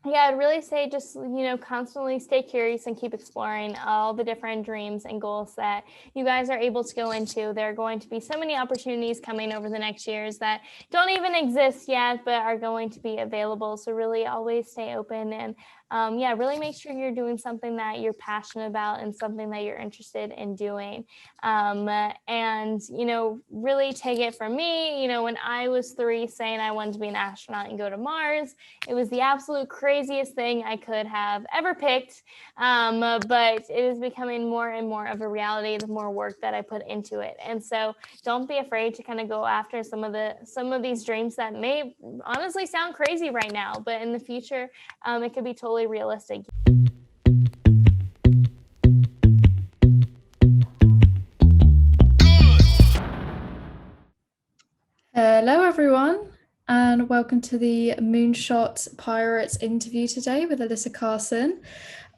Yeah, I'd really say just, constantly stay curious and keep exploring all the different dreams and goals that you guys are able to go into. There are going to be so many opportunities coming over the next years that don't even exist yet, but are going to be available. So, really, always stay open and, yeah, really make sure you're doing something that you're passionate about and something that you're interested in doing. And, really take it from me, when I was 3 saying I wanted to be an astronaut and go to Mars, it was the absolute craziest thing I could have ever picked. But it is becoming more and more of a reality the more work that I put into it. And so don't be afraid to kind of go after some of these dreams that may honestly sound crazy right now, but in the future, it could be totally realistic. Hello, everyone, and welcome to the Moonshot Pirates interview today with Alyssa Carson.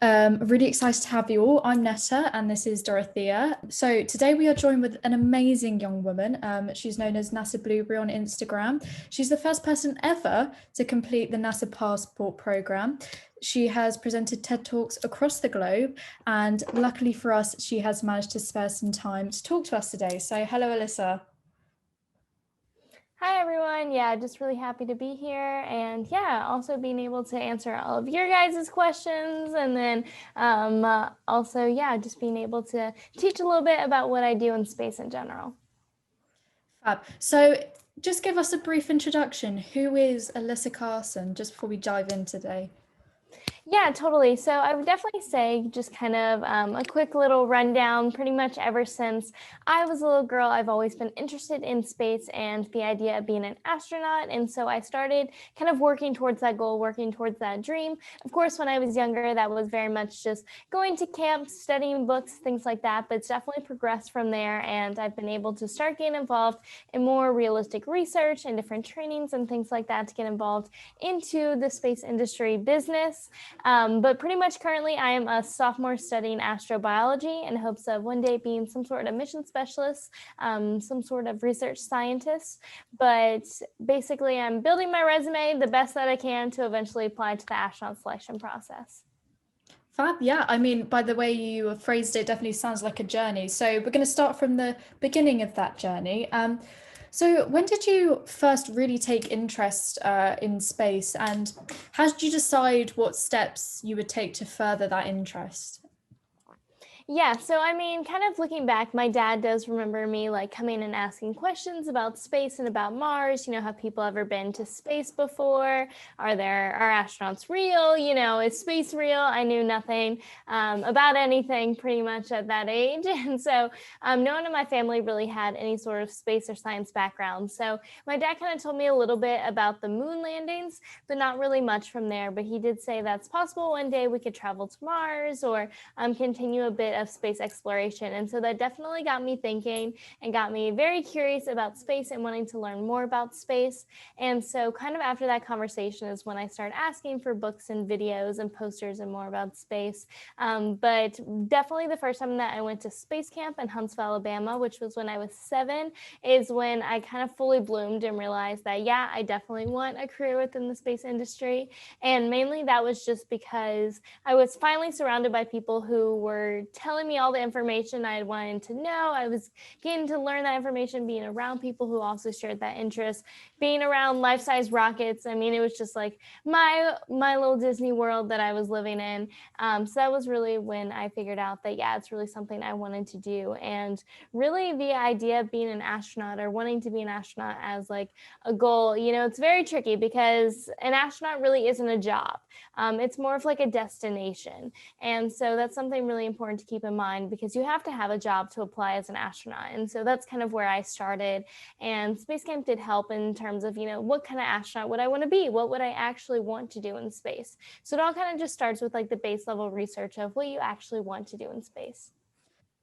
Really excited to have you all. I'm Netta, and this is Dorothea. So today we are joined with an amazing young woman. She's known as NASA Blueberry on Instagram. She's the first person ever to complete the NASA Passport program. She has presented TED Talks across the globe, and luckily for us, she has managed to spare some time to talk to us today. So hello, Alyssa. Hi, everyone. Yeah, just really happy to be here. And yeah, also being able to answer all of your guys' questions. And then also, yeah, just being able to teach a little bit about what I do in space in general. Fab. So just give us a brief introduction. Who is Alyssa Carson, just before we dive in today? Yeah, totally. So I would definitely say just kind of a quick little rundown. Pretty much ever since I was a little girl, I've always been interested in space and the idea of being an astronaut. And so I started kind of working towards that goal, working towards that dream. Of course, when I was younger, that was very much just going to camp, studying books, things like that. But it's definitely progressed from there. And I've been able to start getting involved in more realistic research and different trainings and things like that to get involved into the space industry business. But pretty much currently I am a sophomore studying astrobiology in hopes of one day being some sort of mission specialist, some sort of research scientist. But basically I'm building my resume the best that I can to eventually apply to the astronaut selection process. Fab. Yeah. I mean, by the way you phrased it, definitely sounds like a journey. So we're going to start from the beginning of that journey. So when did you first really take interest in space, and how did you decide what steps you would take to further that interest? Yeah, so I mean, kind of looking back, my dad does remember me like coming and asking questions about space and about Mars. Have people ever been to space before? Are astronauts real? Is space real? I knew nothing about anything pretty much at that age. And so no one in my family really had any sort of space or science background. So my dad kind of told me a little bit about the moon landings, but not really much from there. But he did say that's possible one day we could travel to Mars or continue a bit of space exploration. And so that definitely got me thinking and got me very curious about space and wanting to learn more about space. And so kind of after that conversation is when I started asking for books and videos and posters and more about space. But definitely the first time that I went to space camp in Huntsville, Alabama, which was when I was 7, is when I kind of fully bloomed and realized that, yeah, I definitely want a career within the space industry. And mainly that was just because I was finally surrounded by people who were telling me all the information I had wanted to know. I was getting to learn that information, being around people who also shared that interest, being around life-size rockets. I mean, it was just like my little Disney world that I was living in. So that was really when I figured out that, yeah, it's really something I wanted to do. And really the idea of being an astronaut or wanting to be an astronaut as like a goal, it's very tricky because an astronaut really isn't a job. It's more of like a destination. And so that's something really important to keep in mind because you have to have a job to apply as an astronaut. And so that's kind of where I started. And Space Camp did help in terms of, what kind of astronaut would I want to be? What would I actually want to do in space? So it all kind of just starts with like the base level research of what you actually want to do in space.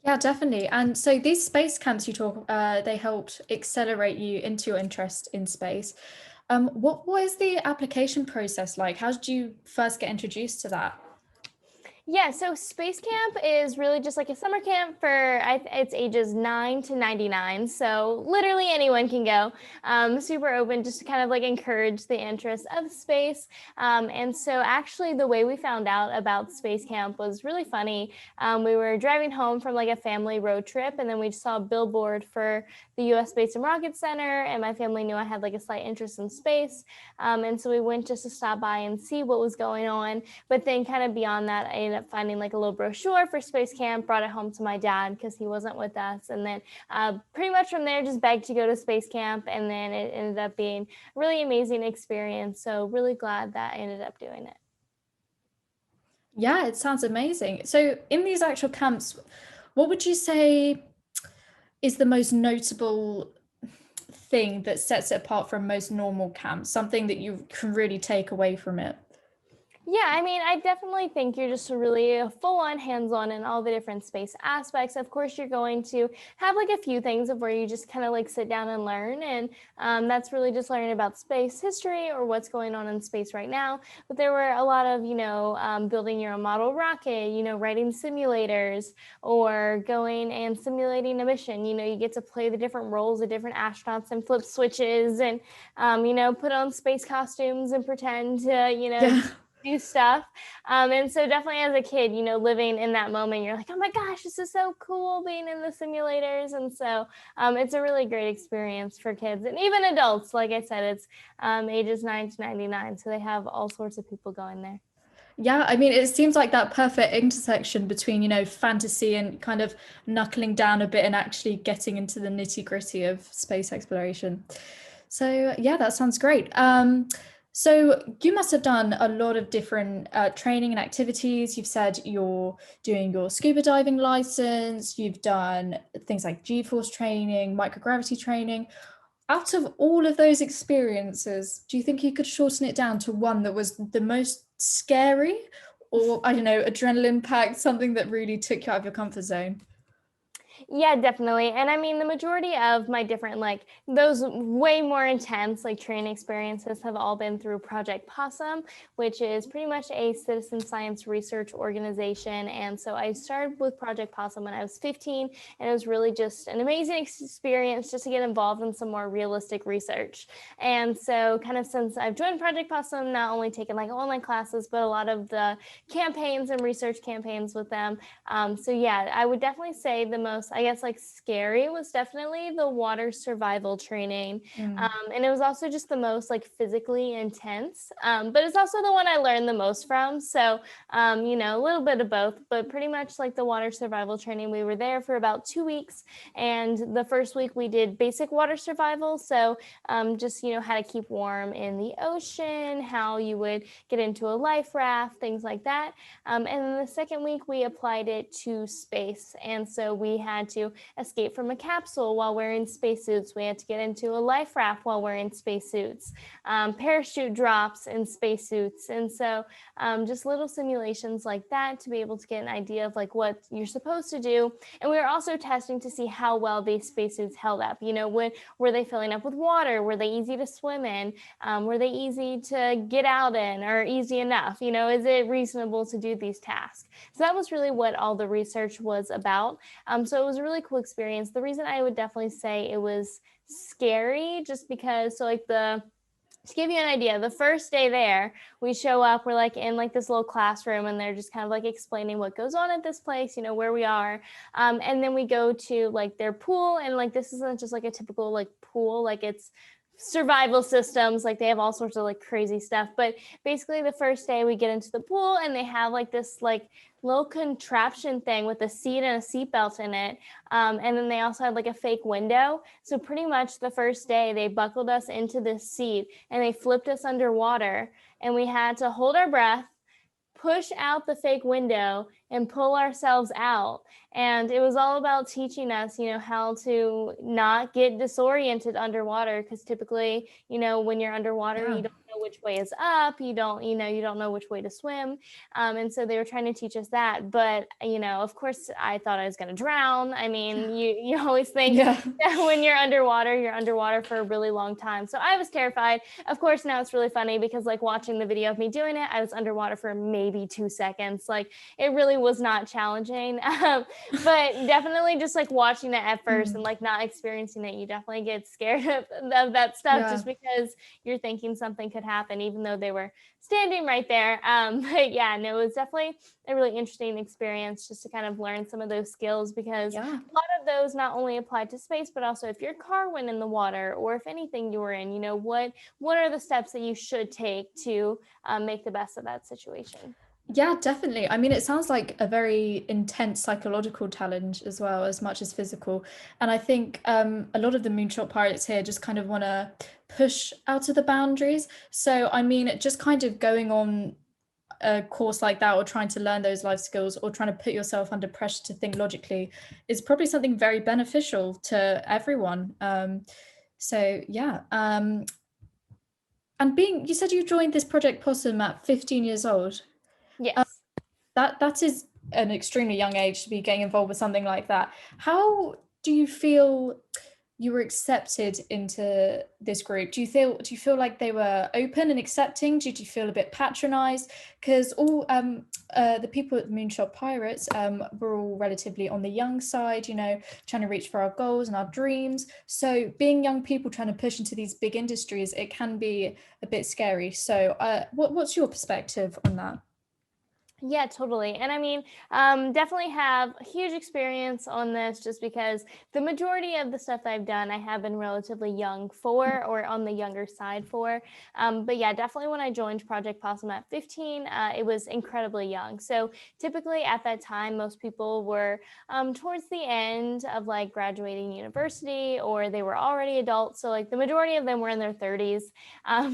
Yeah, definitely. And so these space camps you talk, they helped accelerate you into your interest in space. What is the application process like? How did you first get introduced to that? Yeah, so Space Camp is really just like a summer camp for it's ages 9 to 99. So literally anyone can go. Super open, just to kind of like encourage the interest of space. And so actually, the way we found out about Space Camp was really funny. We were driving home from like a family road trip, and then we saw a billboard for the U.S. Space and Rocket Center, and my family knew I had like a slight interest in space. And so we went just to stop by and see what was going on. But then kind of beyond that, I ended up finding like a little brochure for Space Camp, brought it home to my dad because he wasn't with us. And then pretty much from there, just begged to go to Space Camp. And then it ended up being a really amazing experience. So really glad that I ended up doing it. Yeah, it sounds amazing. So, in these actual camps, what would you say is the most notable thing that sets it apart from most normal camps? Something that you can really take away from it? Yeah, I mean, I definitely think you're just really full-on hands-on in all the different space aspects. Of course, you're going to have like a few things of where you just kind of like sit down and learn, and that's really just learning about space history or what's going on in space right now. But there were a lot of, building your own model rocket, writing simulators or going and simulating a mission. You get to play the different roles of different astronauts and flip switches and, put on space costumes and pretend to, Yeah. do stuff. And so definitely as a kid, living in that moment, you're like, oh my gosh, this is so cool being in the simulators. And so it's a really great experience for kids and even adults. Like I said, it's ages 9 to 99. So they have all sorts of people going there. Yeah, I mean, it seems like that perfect intersection between, fantasy and kind of knuckling down a bit and actually getting into the nitty-gritty of space exploration. So, yeah, that sounds great. So you must have done a lot of different training and activities. You've said you're doing your scuba diving license, you've done things like G-force training, microgravity training. Out of all of those experiences, do you think you could shorten it down to one that was the most scary, or I don't know, adrenaline packed, something that really took you out of your comfort zone? Yeah, definitely. And I mean, the majority of my different, like those way more intense, like training experiences have all been through Project Possum, which is pretty much a citizen science research organization. And so I started with Project Possum when I was 15, and it was really just an amazing experience just to get involved in some more realistic research. And so, kind of since I've joined Project Possum, not only taken like online classes, but a lot of the campaigns and research campaigns with them. So yeah, I would definitely say the most, I guess, like scary was definitely the water survival training. Mm. And it was also just the most like physically intense, but it's also the one I learned the most from. So, a little bit of both, but pretty much like the water survival training, we were there for about 2 weeks. And the first week we did basic water survival. So just, how to keep warm in the ocean, how you would get into a life raft, things like that. And then the second week, we applied it to space. And so we had to escape from a capsule while wearing spacesuits. We had to get into a life raft while wearing spacesuits, parachute drops in spacesuits. And so just little simulations like that to be able to get an idea of like what you're supposed to do. And we were also testing to see how well these spacesuits held up. Were they filling up with water? Were they easy to swim in? Were they easy to get out in or easy enough? Is it reasonable to do these tasks? So that was really what all the research was about. So it was a really cool experience. The reason I would definitely say it was scary, just because, so like to give you an idea, the first day there, we show up, we're like in like this little classroom, and they're just kind of like explaining what goes on at this place, where we are. And then we go to like their pool, and like this isn't just like a typical like pool, like it's survival systems, like they have all sorts of like crazy stuff. But basically the first day we get into the pool, and they have like this like little contraption thing with a seat and a seatbelt in it. And then they also had like a fake window. So pretty much the first day they buckled us into this seat and they flipped us underwater, and we had to hold our breath, push out the fake window, and pull ourselves out. And it was all about teaching us, how to not get disoriented underwater, because typically, when you're underwater, Yeah. you don't know which way is up. You don't know which way to swim. And so they were trying to teach us that. But, of course, I thought I was going to drown. I mean, you always think Yeah. that when you're underwater for a really long time. So I was terrified. Of course, now it's really funny because like watching the video of me doing it, I was underwater for maybe 2 seconds. Like it really was not challenging. But definitely just like watching it at first and like not experiencing it, you definitely get scared of that stuff just because you're thinking something could happen, even though they were standing right there. But yeah, no, it was definitely a really interesting experience just to kind of learn some of those skills because a lot of those not only apply to space, but also if your car went in the water or if anything you were in, what are the steps that you should take to make the best of that situation? Yeah, definitely. I mean, it sounds like a very intense psychological challenge as well, as much as physical. And I think a lot of the Moonshot Pirates here just kind of want to push out of the boundaries. So, I mean, just kind of going on a course like that or trying to learn those life skills or trying to put yourself under pressure to think logically is probably something very beneficial to everyone. So, yeah. And you said you joined this Project Possum at 15 years old. Yes. That is an extremely young age to be getting involved with something like that. How do you feel you were accepted into this group? Do you feel like they were open and accepting? Did you feel a bit patronized? Because all the people at Moonshot Pirates were all relatively on the young side, trying to reach for our goals and our dreams. So being young people trying to push into these big industries, it can be a bit scary. So what's your perspective on that? Yeah, totally. And I mean, definitely have a huge experience on this just because the majority of the stuff that I've done, I have been relatively young for or on the younger side for. But yeah, definitely when I joined Project Possum at 15, it was incredibly young. So typically at that time, most people were towards the end of like graduating university or they were already adults. So like the majority of them were in their 30s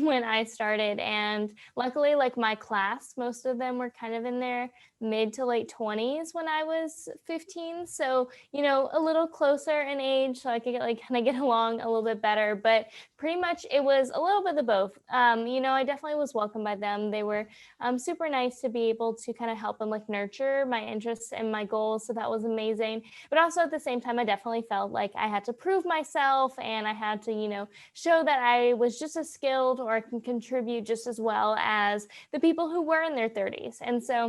when I started. And luckily, like my class, most of them were kind of in their mid to late 20s when I was 15. So, a little closer in age so I could kind of get along a little bit better. But pretty much it was a little bit of both. I definitely was welcomed by them. They were super nice to be able to kind of help them like nurture my interests and my goals. So that was amazing. But also at the same time, I definitely felt like I had to prove myself and I had to, show that I was just as skilled or I can contribute just as well as the people who were in their 30s. And so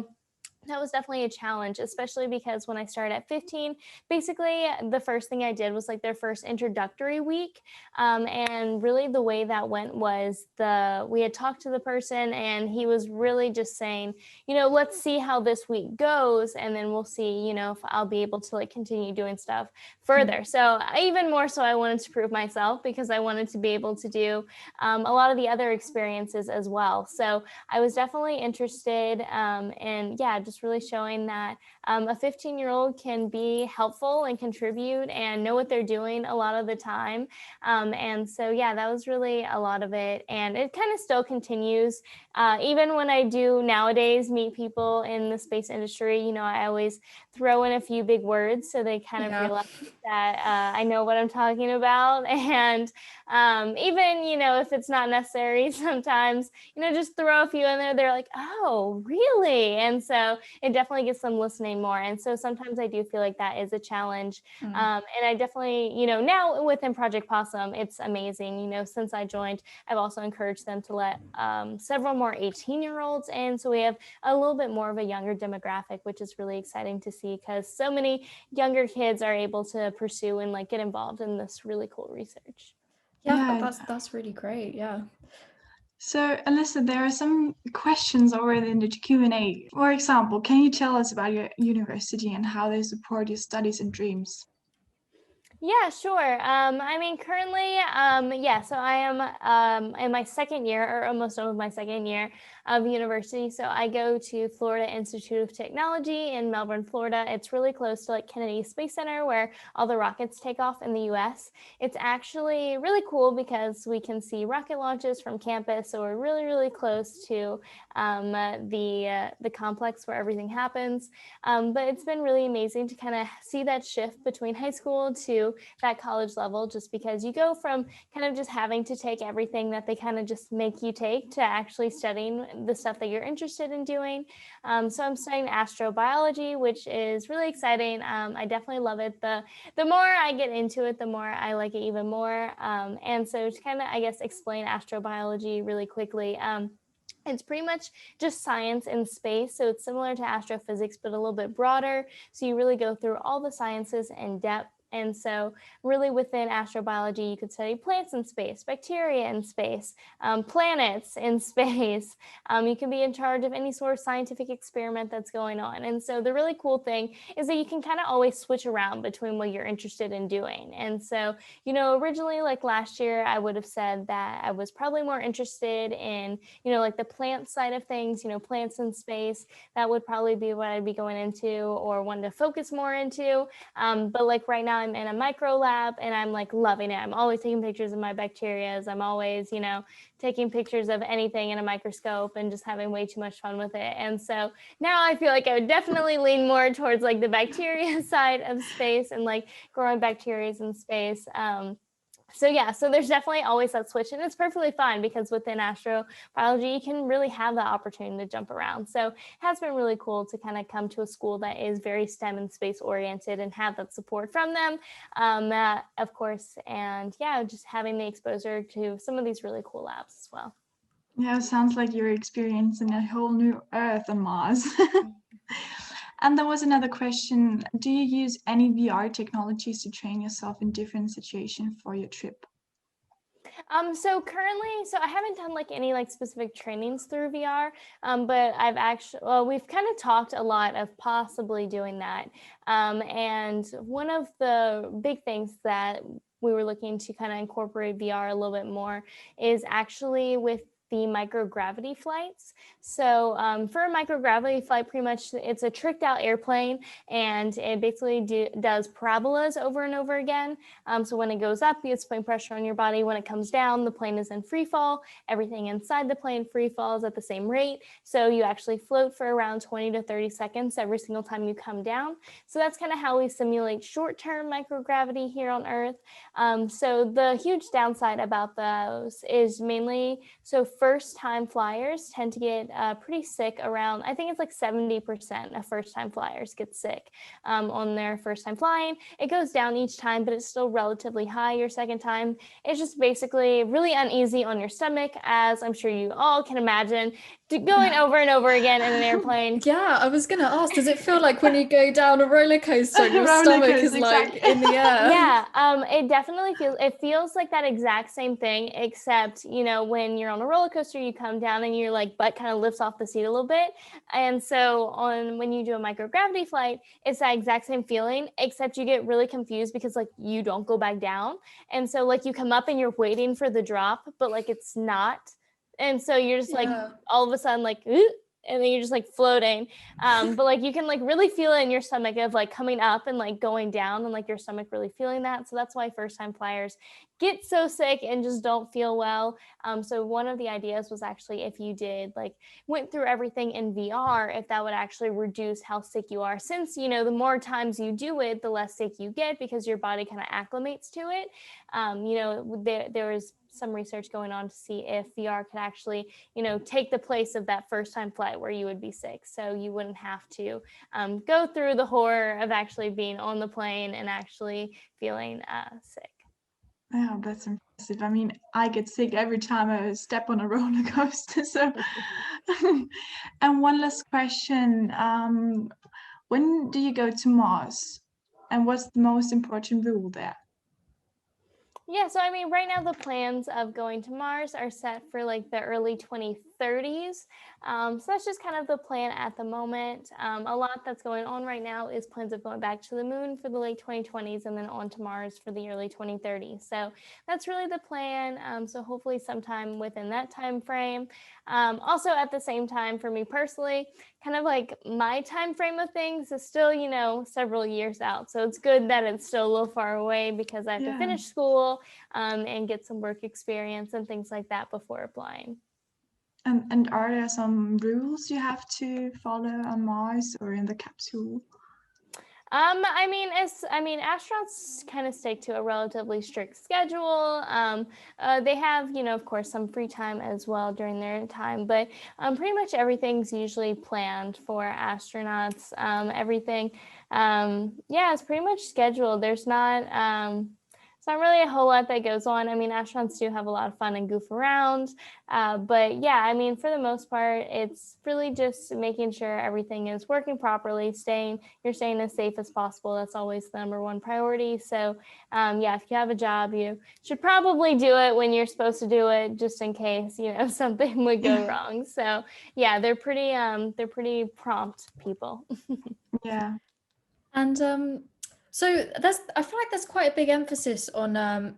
that was definitely a challenge, especially because when I started at 15, basically the first thing I did was like their first introductory week. And really the way that went was we had talked to the person and he was really just saying, let's see how this week goes. And then we'll see, if I'll be able to like continue doing stuff further. So even more so, I wanted to prove myself because I wanted to be able to do a lot of the other experiences as well. So I was definitely interested in, just really showing that a 15-year-old can be helpful and contribute and know what they're doing a lot of the time. And so, that was really a lot of it. And it kind of still continues. Even when I do nowadays meet people in the space industry, I always throw in a few big words so they kind of realize that I know what I'm talking about. And even, if it's not necessary, sometimes, just throw a few in there. They're like, oh, really? And so it definitely gets them listening more. And so sometimes I do feel like that is a challenge. And I definitely, now within Project Possum, it's amazing. Since I joined, I've also encouraged them to let several more 18-year-olds in. So we have a little bit more of a younger demographic, which is really exciting to see because so many younger kids are able to pursue and like get involved in this really cool research. Yeah, that's really great. Yeah. So, Alyssa, there are some questions already in the Q&A. For example, can you tell us about your university and how they support your studies and dreams? Yeah, sure. I mean, currently, so I am in my second year or almost done with my second year. of university. So I go to Florida Institute of Technology in Melbourne, Florida. It's really close to like Kennedy Space Center where all the rockets take off in the US. It's actually really cool because we can see rocket launches from campus. So we're really, really close to the complex where everything happens. But it's been really amazing to kind of see that shift between high school to that college level, just because you go from kind of just having to take everything that they kind of just make you take to actually studying the stuff that you're interested in doing. So I'm studying astrobiology, which is really exciting. I definitely love it. The more I get into it, the more I like it even more. And so to kind of, I guess, explain astrobiology really quickly, it's pretty much just science in space. So it's similar to astrophysics, but a little bit broader. So you really go through all the sciences in depth. And so really within astrobiology, you could study plants in space, bacteria in space, planets in space. You can be in charge of any sort of scientific experiment that's going on. And so the really cool thing is that you can kind of always switch around between what you're interested in doing. And so, originally, like last year, I would have said that I was probably more interested in, like the plant side of things, plants in space. That would probably be what I'd be going into or wanting to focus more into. But like right now, I'm in a micro lab and I'm like loving it. I'm always taking pictures of my bacteria. I'm always, taking pictures of anything in a microscope and just having way too much fun with it. And so now I feel like I would definitely lean more towards like the bacteria side of space and like growing bacteria in space. So there's definitely always that switch, and it's perfectly fine because within astrobiology, you can really have that opportunity to jump around. So it has been really cool to kind of come to a school that is very STEM and space oriented and have that support from them, of course. And yeah, just having the exposure to some of these really cool labs as well. Yeah, it sounds like you're experiencing a whole new Earth on Mars. And there was another question. Do you use any VR technologies to train yourself in different situations for your trip? So I haven't done like any like specific trainings through VR, but we've kind of talked a lot of possibly doing that. And one of the big things that we were looking to kind of incorporate VR a little bit more is actually with the microgravity flights. So for a microgravity flight, pretty much it's a tricked out airplane, and it basically does parabolas over and over again. So when it goes up, it's putting pressure on your body. When it comes down, the plane is in free fall. Everything inside the plane free falls at the same rate. So you actually float for around 20 to 30 seconds every single time you come down. So that's kind of how we simulate short-term microgravity here on Earth. So the huge downside about those is mainly, so first-time flyers tend to get pretty sick around, I think it's like 70% of first-time flyers get sick on their first time flying. It goes down each time, but it's still relatively high your second time. It's just basically really uneasy on your stomach, as I'm sure you all can imagine, going over and over again in an airplane. Yeah, I was gonna ask, does it feel like when you go down a roller coaster and your stomach is like in the air? Yeah, it definitely feels like that exact same thing, except, when you're on a roller coaster, you come down and your like butt kind of lifts off the seat a little bit. And so when you do a microgravity flight, it's that exact same feeling, except you get really confused because like you don't go back down. And so like you come up and you're waiting for the drop, but like it's not. And so you're just like all of a sudden like, ooh, and then you're just like floating. But like you can like really feel it in your stomach of like coming up and like going down, and like your stomach really feeling that. So that's why first time flyers get so sick and just don't feel well. So one of the ideas was actually, if you went through everything in VR, if that would actually reduce how sick you are, since the more times you do it, the less sick you get because your body kind of acclimates to it. There was some research going on to see if VR could actually, take the place of that first time flight where you would be sick. So you wouldn't have to go through the horror of actually being on the plane and actually feeling sick. Yeah, that's impressive. I mean, I get sick every time I step on a roller coaster. So, and one last question. When do you go to Mars? And what's the most important rule there? Yeah, so I mean, right now the plans of going to Mars are set for like the early 2030s. 2030s. So that's just kind of the plan at the moment. A lot that's going on right now is plans of going back to the moon for the late 2020s and then on to Mars for the early 2030s. So that's really the plan. So hopefully sometime within that time frame. Also at the same time, for me personally, kind of like my time frame of things is still, several years out. So it's good that it's still a little far away because I have to finish school and get some work experience and things like that before applying. And are there some rules you have to follow on Mars or in the capsule? Astronauts kind of stick to a relatively strict schedule. They have, of course, some free time as well during their time, but pretty much everything's usually planned for astronauts. Everything, it's pretty much scheduled. It's not really a whole lot that goes on. I mean, astronauts do have a lot of fun and goof around. But yeah, I mean, for the most part, it's really just making sure everything is working properly, you're staying as safe as possible. That's always the number one priority. So if you have a job, you should probably do it when you're supposed to do it, just in case, something would go wrong. So yeah, they're pretty prompt people. Yeah. And so I feel like there's quite a big emphasis on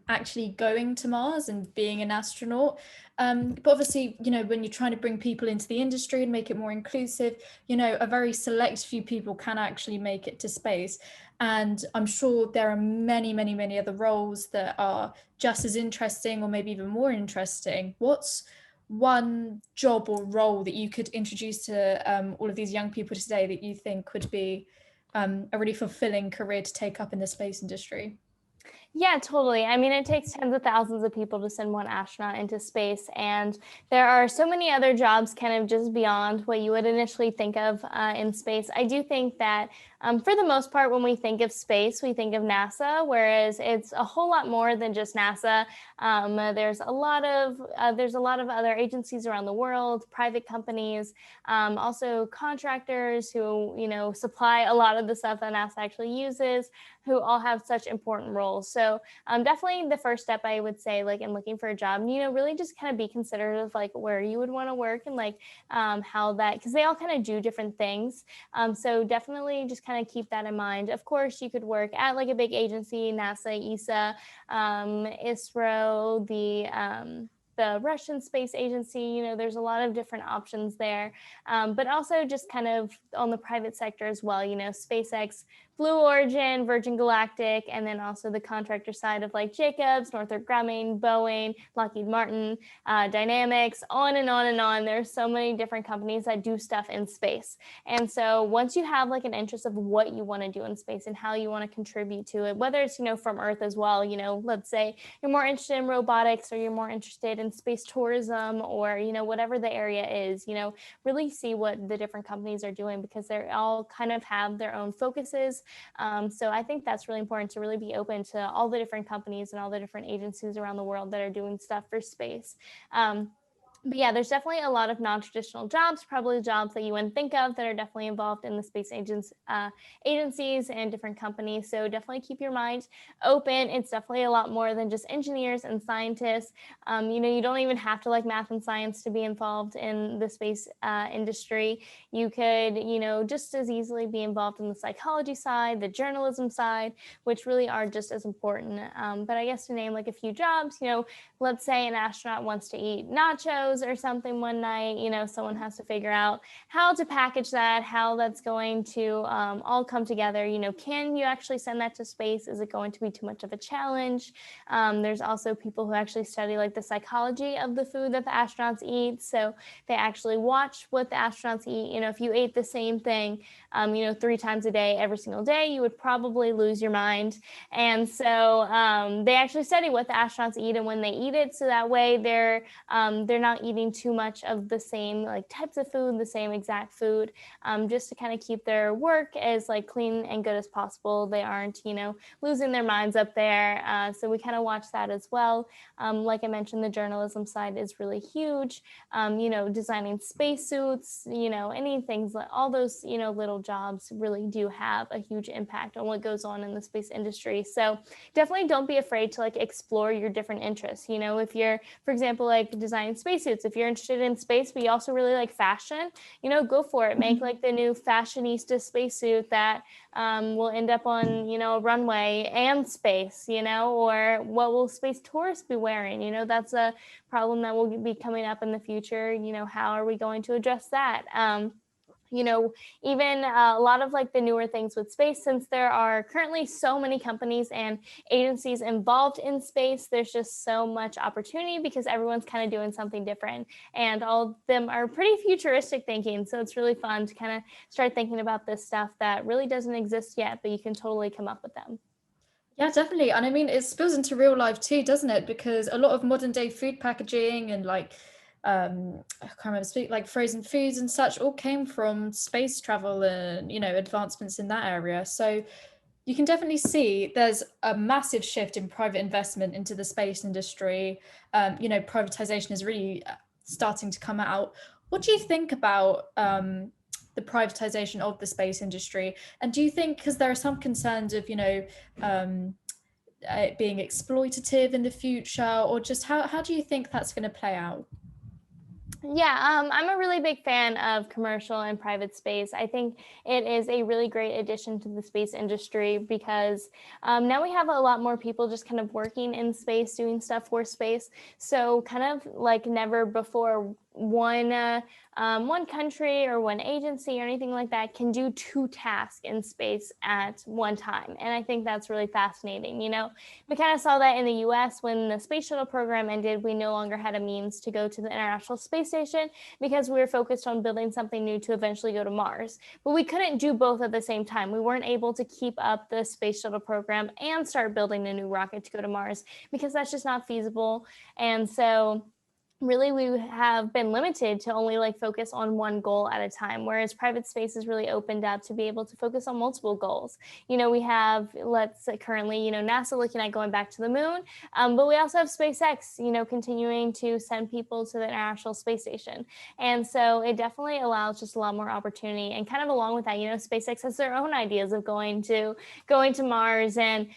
actually going to Mars and being an astronaut. But obviously, when you're trying to bring people into the industry and make it more inclusive, a very select few people can actually make it to space. And I'm sure there are many, many, many other roles that are just as interesting or maybe even more interesting. What's one job or role that you could introduce to all of these young people today that you think would be a really fulfilling career to take up in the space industry? Yeah, totally. I mean, it takes tens of thousands of people to send one astronaut into space, and there are so many other jobs kind of just beyond what you would initially think of in space. I do think that for the most part, when we think of space, we think of NASA, whereas it's a whole lot more than just NASA. There's a lot of other agencies around the world, private companies, also contractors who supply a lot of the stuff that NASA actually uses, who all have such important roles. So definitely the first step, I would say, like in looking for a job, really just kind of be considerate of like where you would want to work and like how that, because they all kind of do different things. So definitely just kind of keep that in mind. Of course, you could work at like a big agency, NASA, ESA, ISRO, the Russian Space Agency. There's a lot of different options there, but also just kind of on the private sector as well. SpaceX, Blue Origin, Virgin Galactic, and then also the contractor side of like Jacobs, Northrop Grumman, Boeing, Lockheed Martin, Dynamics, on and on and on. There's so many different companies that do stuff in space. And so once you have like an interest of what you want to do in space and how you want to contribute to it, whether it's, from Earth as well, let's say you're more interested in robotics or you're more interested in space tourism or, whatever the area is, really see what the different companies are doing because they all kind of have their own focuses. So I think that's really important to really be open to all the different companies and all the different agencies around the world that are doing stuff for space. But yeah, there's definitely a lot of non-traditional jobs, probably jobs that you wouldn't think of that are definitely involved in the space agencies and different companies. So definitely keep your mind open. It's definitely a lot more than just engineers and scientists. You don't even have to like math and science to be involved in the space industry. You could, just as easily be involved in the psychology side, the journalism side, which really are just as important. But I guess to name like a few jobs, let's say an astronaut wants to eat nachos or something one night, someone has to figure out how to package that, how that's going to all come together. Can you actually send that to space? Is it going to be too much of a challenge? There's also people who actually study like the psychology of the food that the astronauts eat. So they actually watch what the astronauts eat. If you ate the same thing, 3 times a day, every single day, you would probably lose your mind. And so they actually study what the astronauts eat and when they eat it. So that way they're not eating too much of the same like types of food, the same exact food, just to kind of keep their work as like clean and good as possible. They aren't, losing their minds up there. So we kind of watch that as well. Like I mentioned, the journalism side is really huge. Designing spacesuits, any things like all those, little jobs really do have a huge impact on what goes on in the space industry. So definitely don't be afraid to like explore your different interests. If you're, for example, like designing spacesuits, spacesuits. If you're interested in space, but you also really like fashion, go for it. Make like the new fashionista spacesuit that will end up on, a runway and space, or what will space tourists be wearing? That's a problem that will be coming up in the future. How are we going to address that? Even a lot of like the newer things with space, since there are currently so many companies and agencies involved in space, there's just so much opportunity because everyone's kind of doing something different, and all of them are pretty futuristic thinking. So it's really fun to kind of start thinking about this stuff that really doesn't exist yet, but you can totally come up with them. Yeah, definitely. And I mean, it spills into real life too, doesn't it? Because a lot of modern day food packaging and like, I can't remember speak like frozen foods and such all came from space travel and, advancements in that area. So you can definitely see there's a massive shift in private investment into the space industry. Privatization is really starting to come out. What do you think about the privatization of the space industry? And do you think, because there are some concerns of, it being exploitative in the future, or just how do you think that's going to play out? Yeah, I'm a really big fan of commercial and private space. I think it is a really great addition to the space industry because now we have a lot more people just kind of working in space, doing stuff for space. So kind of like never before, one country or one agency or anything like that can do two tasks in space at one time. And I think that's really fascinating. We kind of saw that in the US when the space shuttle program ended. We no longer had a means to go to the International Space Station because we were focused on building something new to eventually go to Mars. But we couldn't do both at the same time. We weren't able to keep up the space shuttle program and start building a new rocket to go to Mars because that's just not feasible. And so really we have been limited to only like focus on one goal at a time, whereas private space is really opened up to be able to focus on multiple goals. We have, let's say currently, NASA looking at going back to the moon, but we also have SpaceX, continuing to send people to the International Space Station. And so it definitely allows just a lot more opportunity. And kind of along with that, SpaceX has their own ideas of going to Mars and,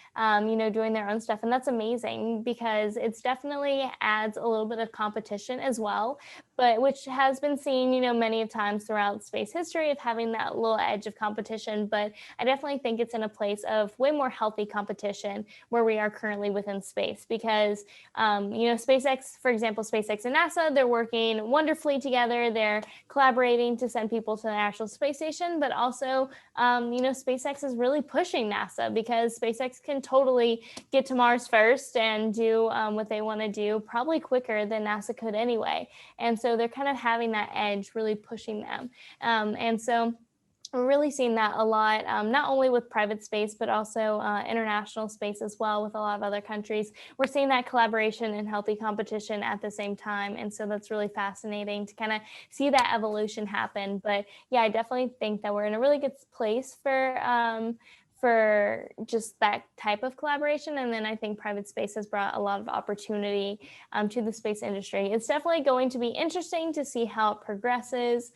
doing their own stuff. And that's amazing because it's definitely adds a little bit of competition as well, but which has been seen, many times throughout space history of having that little edge of competition. But I definitely think it's in a place of way more healthy competition where we are currently within space because, SpaceX, for example, SpaceX and NASA, they're working wonderfully together. They're collaborating to send people to the International Space Station, but also, SpaceX is really pushing NASA because SpaceX can totally get to Mars first and do what they want to do probably quicker than NASA could anyway. And so they're kind of having that edge, really pushing them. And so we're really seeing that a lot, not only with private space, but also international space as well with a lot of other countries. We're seeing that collaboration and healthy competition at the same time. And so that's really fascinating to kind of see that evolution happen. But yeah, I definitely think that we're in a really good place for just that type of collaboration. And then I think private space has brought a lot of opportunity to the space industry. It's definitely going to be interesting to see how it progresses,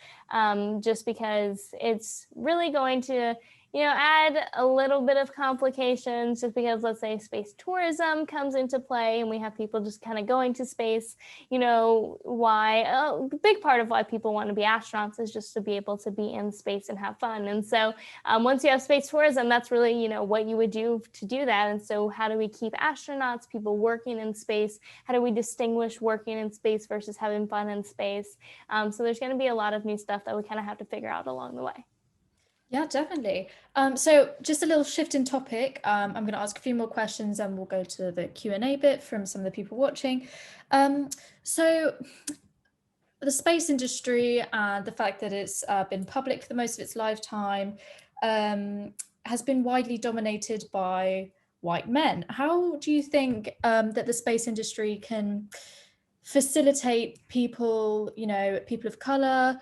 just because it's really going to add a little bit of complications just because, let's say, space tourism comes into play and we have people just kind of going to space. A big part of why people want to be astronauts is just to be able to be in space and have fun. And so once you have space tourism, that's really, what you would do to do that. And so how do we keep astronauts, people working in space? How do we distinguish working in space versus having fun in space? So there's going to be a lot of new stuff that we kind of have to figure out along the way. Yeah, definitely. So just a little shift in topic. I'm going to ask a few more questions and we'll go to the Q&A bit from some of the people watching. So the space industry and the fact that it's been public for the most of its lifetime has been widely dominated by white men. How do you think that the space industry can facilitate people, people of color,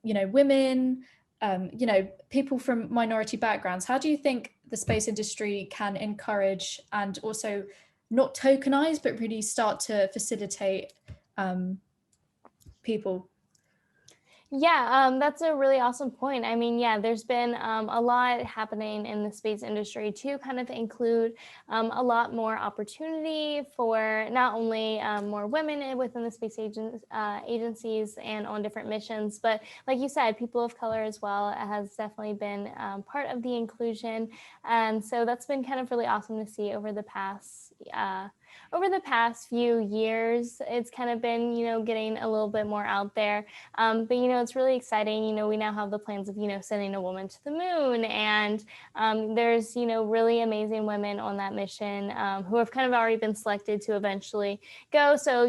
women, people from minority backgrounds? How do you think the space industry can encourage and also not tokenize, but really start to facilitate people? Yeah, that's a really awesome point. I mean, yeah, there's been a lot happening in the space industry to kind of include a lot more opportunity for not only more women within the space agencies and on different missions, but like you said, people of color as well has definitely been part of the inclusion. And so that's been kind of really awesome to see over the past few years. It's kind of been, getting a little bit more out there. But it's really exciting. We now have the plans of sending a woman to the moon, and there's really amazing women on that mission who have kind of already been selected to eventually go. So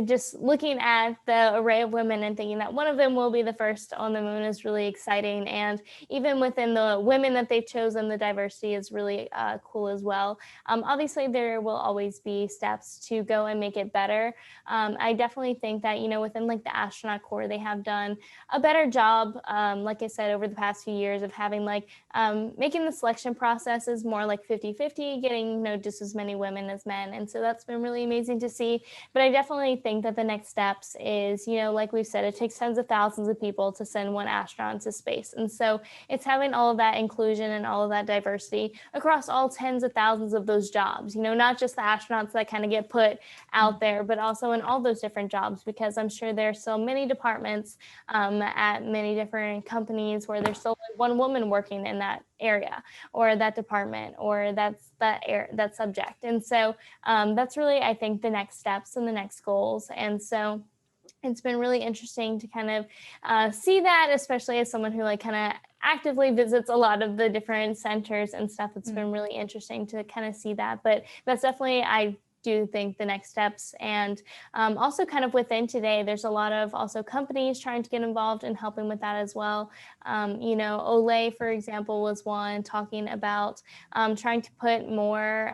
just looking at the array of women and thinking that one of them will be the first on the moon is really exciting. And even within the women that they've chosen, the diversity is really cool as well. Obviously, there will always be steps to go and make it better. I definitely think that within like the astronaut corps, they have done a better job, like I said, over the past few years of having like making the selection processes more like 50-50, getting just as many women as men. And so that's been really amazing to see. But I definitely think that the next steps is, like we've said, it takes tens of thousands of people to send one astronaut into space. And so it's having all of that inclusion and all of that diversity across all tens of thousands of those jobs, not just the astronauts that kind of get put out there, but also in all those different jobs, because I'm sure there's so many departments at many different companies where there's still one woman working in that area or that department or that subject. And so that's really, I think, the next steps and the next goals. And so it's been really interesting to kind of see that, especially as someone who like kind of actively visits a lot of the different centers and stuff. It's been really interesting to kind of see that. But that's definitely, I do think, the next steps. And also kind of within today, there's a lot of also companies trying to get involved and helping with that as well. Olay, for example, was one talking about trying to put more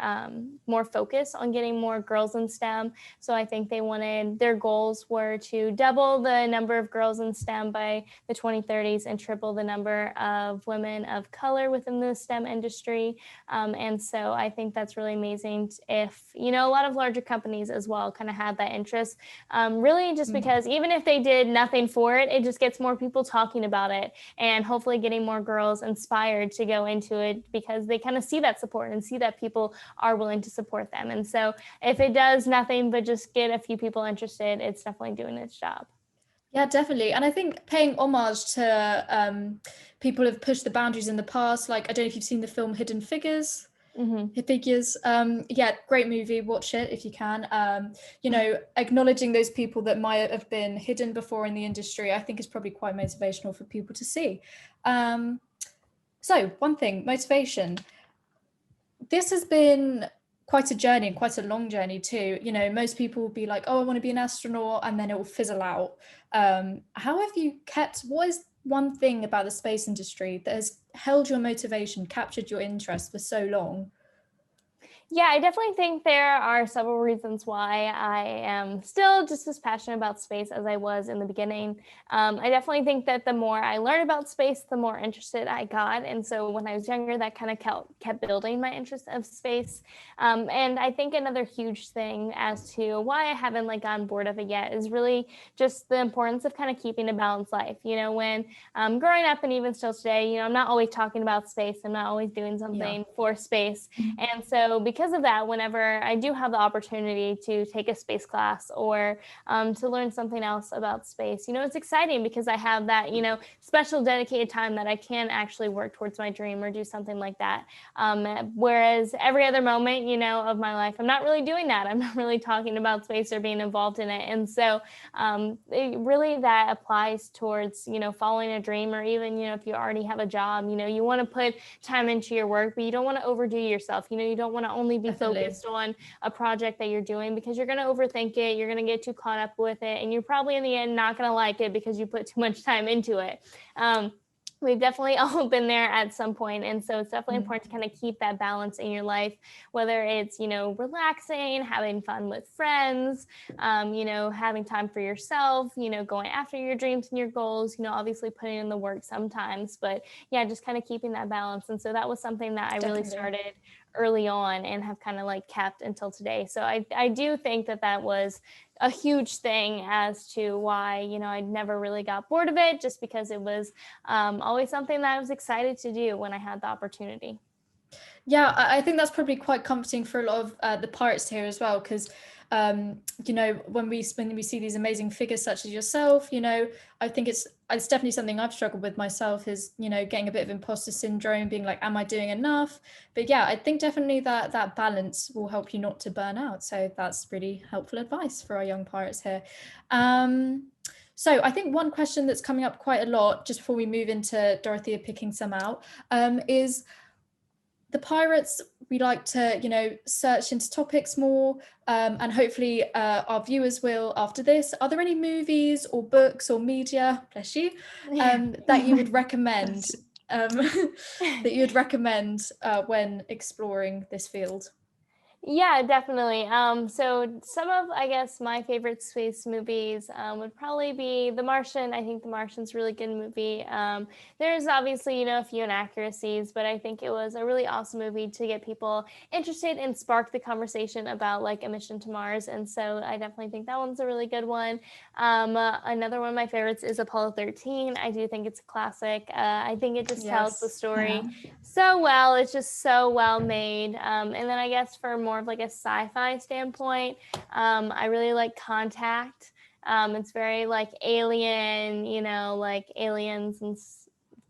focus on getting more girls in STEM. So I think their goals were to double the number of girls in STEM by the 2030s and triple the number of women of color within the STEM industry. And so I think that's really amazing if, a lot of larger companies as well kind of had that interest, really just because even if they did nothing for it, it just gets more people talking about it and hopefully getting more girls inspired to go into it because they kind of see that support and see that people are willing to support them. And so if it does nothing but just get a few people interested, it's definitely doing its job. Yeah, definitely. And I think paying homage to people who have pushed the boundaries in the past, like I don't know if you've seen the film Hidden Figures. Figures. Yeah, great movie. Watch it if you can. Acknowledging those people that might have been hidden before in the industry, I think is probably quite motivational for people to see. So one thing, motivation. This has been quite a journey and quite a long journey too. Most people will be like, oh, I want to be an astronaut, and then it will fizzle out. How have you what is one thing about the space industry that has held your motivation, captured your interest for so long? Yeah, I definitely think there are several reasons why I am still just as passionate about space as I was in the beginning. I definitely think that the more I learned about space, the more interested I got. And so when I was younger, that kind of kept building my interest of space. And I think another huge thing as to why I haven't gotten bored of it yet is really just the importance of kind of keeping a balanced life. When growing up and even still today, I'm not always talking about space. I'm not always doing something for space. And so because of that, whenever I do have the opportunity to take a space class or to learn something else about space, it's exciting because I have that, special dedicated time that I can actually work towards my dream or do something like that. Whereas every other moment, of my life, I'm not really doing that. I'm not really talking about space or being involved in it. And so really that applies towards, following a dream, or even, if you already have a job, you want to put time into your work, but you don't want to overdo yourself. You don't want to only be focused on a project that you're doing because you're going to overthink it. You're going to get too caught up with it. And you're probably in the end not going to like it because you put too much time into it. We've definitely all been there at some point. And so it's definitely important to kind of keep that balance in your life, whether it's, relaxing, having fun with friends, having time for yourself, going after your dreams and your goals, obviously putting in the work sometimes, but yeah, just kind of keeping that balance. And so that was something that I really started early on and have kind of like kept until today. So I do think that was a huge thing as to why, you know, I never really got bored of it, just because it was always something that I was excited to do when I had the opportunity. Yeah, I think that's probably quite comforting for a lot of the pirates here as well, because you know, when we see these amazing figures such as yourself, you know, I think it's definitely something I've struggled with myself, is, you know, getting a bit of imposter syndrome, being like, am I doing enough? But yeah, I think definitely that balance will help you not to burn out. So that's really helpful advice for our young pirates here. So I think one question that's coming up quite a lot, just before we move into Dorothea picking some out, is the pirates, we like to, you know, search into topics more, and hopefully our viewers will after this. Are there any movies or books or media, bless you, that you would recommend, that you would recommend when exploring this field? Yeah, definitely. So some of, I guess, my favorite space movies would probably be The Martian. I think The Martian's a really good movie. There's obviously, you know, a few inaccuracies, but I think it was a really awesome movie to get people interested and spark the conversation about like a mission to Mars. And so I definitely think that one's a really good one. Another one of my favorites is Apollo 13. I do think it's a classic. I think it just tells the story so well. It's just so well made. And then I guess for more of like a sci-fi standpoint, I really like Contact. It's very like alien, you know, like aliens and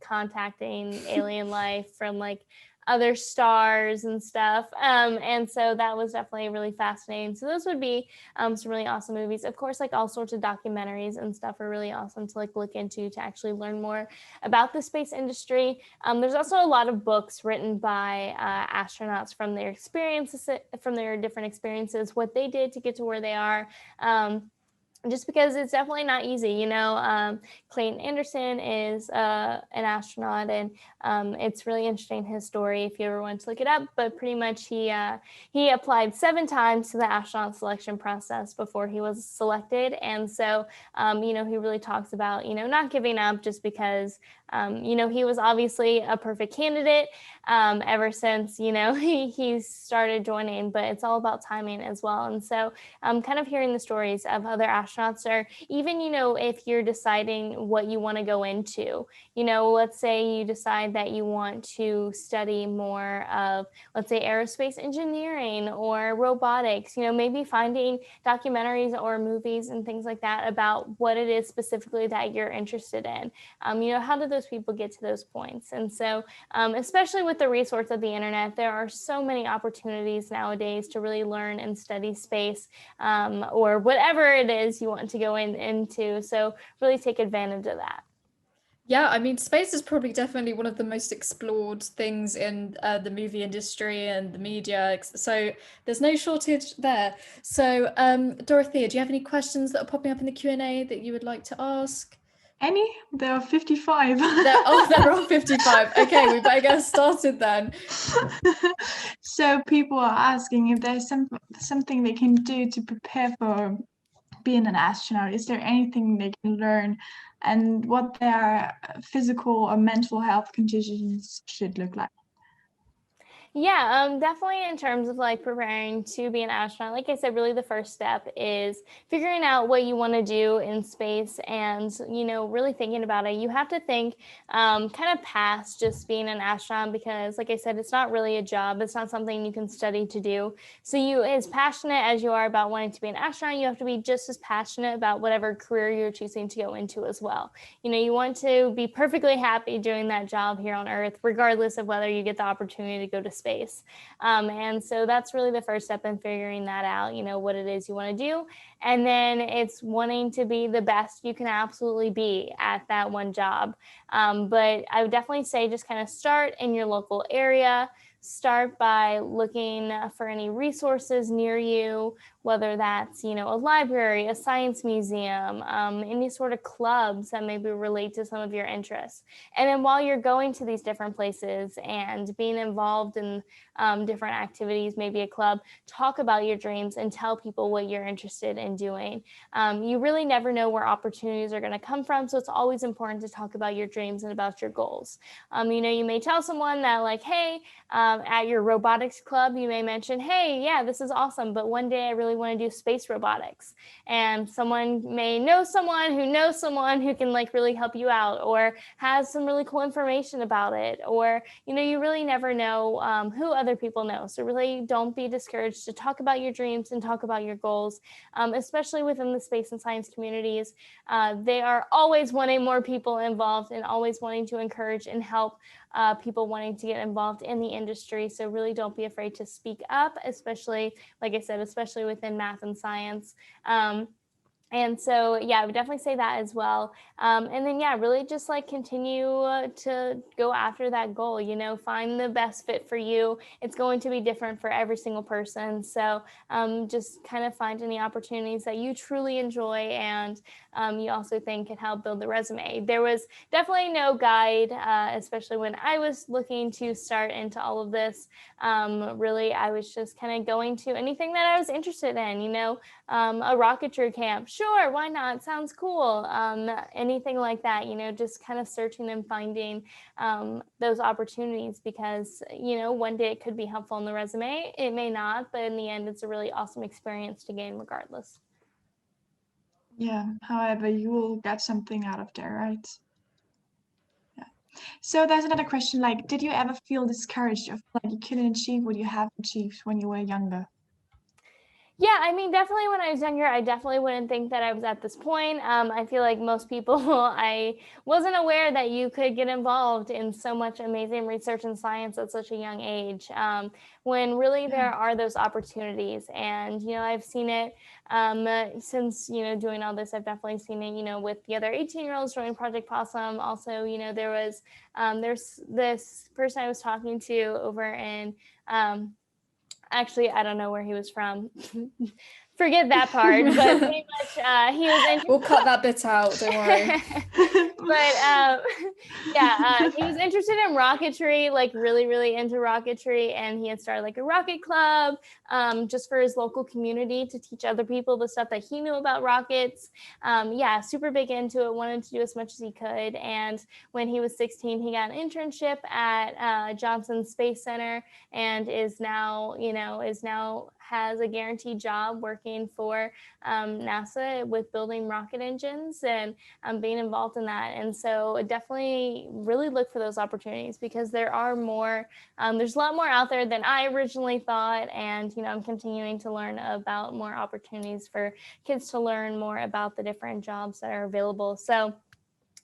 contacting alien life from like other stars and stuff. And so that was definitely really fascinating. So those would be some really awesome movies. Of course, like all sorts of documentaries and stuff are really awesome to like look into to actually learn more about the space industry. There's also a lot of books written by astronauts from their experiences, from their different experiences, what they did to get to where they are. Just because it's definitely not easy, you know. Clayton Anderson is an astronaut, and it's really interesting, his story, if you ever want to look it up. But pretty much he applied 7 times to the astronaut selection process before he was selected. And so, you know, he really talks about, you know, not giving up just because, you know, he was obviously a perfect candidate ever since, you know, he started joining, but it's all about timing as well. And so kind of hearing the stories of other astronauts, or even, you know, if you're deciding what you want to go into, you know, let's say you decide that you want to study more of, let's say, aerospace engineering or robotics, you know, maybe finding documentaries or movies and things like that about what it is specifically that you're interested in. You know, how did those people get to those points? And so, especially with the resource of the internet, there are so many opportunities nowadays to really learn and study space, or whatever it is you want to go into. So really take advantage of that. Yeah, I mean, space is probably definitely one of the most explored things in the movie industry and the media. So there's no shortage there. So Dorothea, do you have any questions that are popping up in the Q&A that you would like to ask? Any? There are 55. They're all 55. Okay, we better get started then. So people are asking if there's something they can do to prepare for being an astronaut. Is there anything they can learn, and what their physical or mental health conditions should look like? Yeah, definitely in terms of like preparing to be an astronaut, like I said, really the first step is figuring out what you want to do in space, and, you know, really thinking about it. You have to think kind of past just being an astronaut, because like I said, it's not really a job. It's not something you can study to do. So you, as passionate as you are about wanting to be an astronaut, you have to be just as passionate about whatever career you're choosing to go into as well. You know, you want to be perfectly happy doing that job here on Earth, regardless of whether you get the opportunity to go to space. And so that's really the first step in figuring that out, you know, what it is you want to do. And then it's wanting to be the best you can absolutely be at that one job. But I would definitely say just kind of start in your local area. Start by looking for any resources near you, whether that's, you know, a library, a science museum, any sort of clubs that maybe relate to some of your interests. And then while you're going to these different places and being involved in different activities, maybe a club, talk about your dreams and tell people what you're interested in doing. You really never know where opportunities are going to come from, so it's always important to talk about your dreams and about your goals. You know, you may tell someone that like, hey, at your robotics club, you may mention, hey, yeah, this is awesome, but one day I really want to do space robotics. And someone may know someone who can like really help you out, or has some really cool information about it. Or, you really never know who other people know. So really don't be discouraged to talk about your dreams and talk about your goals, especially within the space and science communities. They are always wanting more people involved and always wanting to encourage and help people wanting to get involved in the industry. So really don't be afraid to speak up, especially, like I said, especially within math and science. And so, yeah, I would definitely say that as well. And then, yeah, really just like continue to go after that goal, find the best fit for you. It's going to be different for every single person. So just kind of find any opportunities that you truly enjoy and you also think can help build the resume. There was definitely no guide, especially when I was looking to start into all of this. Really, I was just kind of going to anything that I was interested in, a rocketry camp. Sure, why not? Sounds cool. Anything like that, just kind of searching and finding those opportunities because, one day it could be helpful in the resume. It may not, but in the end, it's a really awesome experience to gain regardless. Yeah, however, you will get something out of there, right? Yeah. So there's another question, like, did you ever feel discouraged of like you couldn't achieve what you have achieved when you were younger? Yeah, I mean, definitely when I was younger, I definitely wouldn't think that I was at this point. I feel like most people, I wasn't aware that you could get involved in so much amazing research and science at such a young age, when really there are those opportunities. And, I've seen it since, doing all this, I've definitely seen it, with the other 18-year-olds joining Project Possum. Also, there's this person I was talking to over in, actually, I don't know where he was from. Forget that part, but pretty much he was interested. We'll cut that bit out, don't worry. But he was interested in rocketry, like really, really into rocketry, and he had started like a rocket club just for his local community to teach other people the stuff that he knew about rockets. Super big into it, wanted to do as much as he could. And when he was 16, he got an internship at Johnson Space Center and is now has a guaranteed job working for NASA with building rocket engines and being involved in that. And so definitely really look for those opportunities because there are more, there's a lot more out there than I originally thought. And, I'm continuing to learn about more opportunities for kids to learn more about the different jobs that are available. So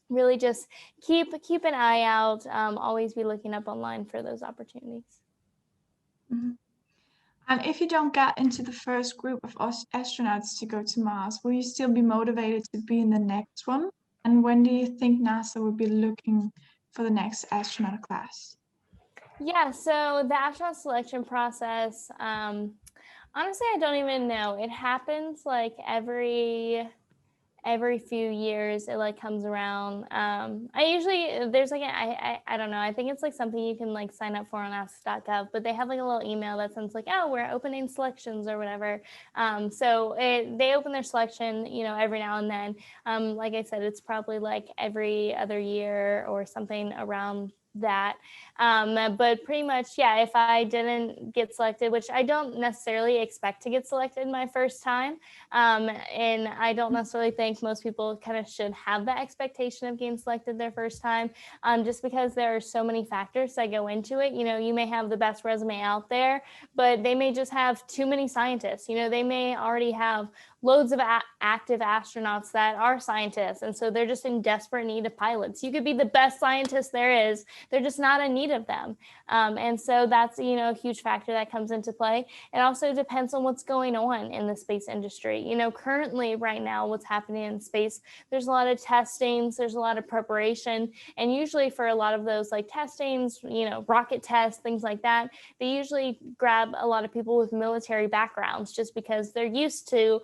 really just keep an eye out, always be looking up online for those opportunities. Mm-hmm. And if you don't get into the first group of astronauts to go to Mars, will you still be motivated to be in the next one? And when do you think NASA will be looking for the next astronaut class? Yeah, so the astronaut selection process, honestly, I don't even know. It happens like every few years it like comes around. I usually there's like I don't know, I think it's like something you can like sign up for on ask.gov, but they have like a little email that sends like, oh, we're opening selections or whatever. So they open their selection every now and then. Like I said, it's probably like every other year or something around that. But pretty much, yeah, if I didn't get selected, which I don't necessarily expect to get selected my first time, and I don't necessarily think most people kind of should have that expectation of getting selected their first time, just because there are so many factors that go into it. You may have the best resume out there, but they may just have too many scientists. They may already have loads of active astronauts that are scientists, and so they're just in desperate need of pilots. You could be the best scientist there is, they're just not in need of them. And so that's a huge factor that comes into play. It also depends on what's going on in the space industry. Currently right now, what's happening in space, there's a lot of testings, there's a lot of preparation, and usually for a lot of those like testings, rocket tests, things like that, they usually grab a lot of people with military backgrounds just because they're used to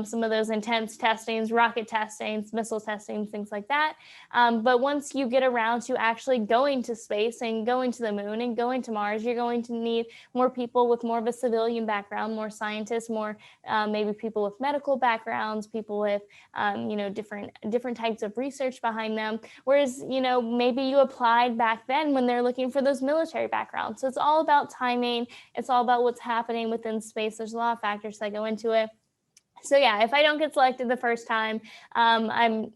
some of those intense testings, rocket testings, missile testings, things like that. But once you get around to actually going going to space and going to the moon and going to Mars, you're going to need more people with more of a civilian background, more scientists, more maybe people with medical backgrounds, people with different types of research behind them. Whereas, maybe you applied back then when they're looking for those military backgrounds. So it's all about timing. It's all about what's happening within space. There's a lot of factors that go into it. So yeah, if I don't get selected the first time, I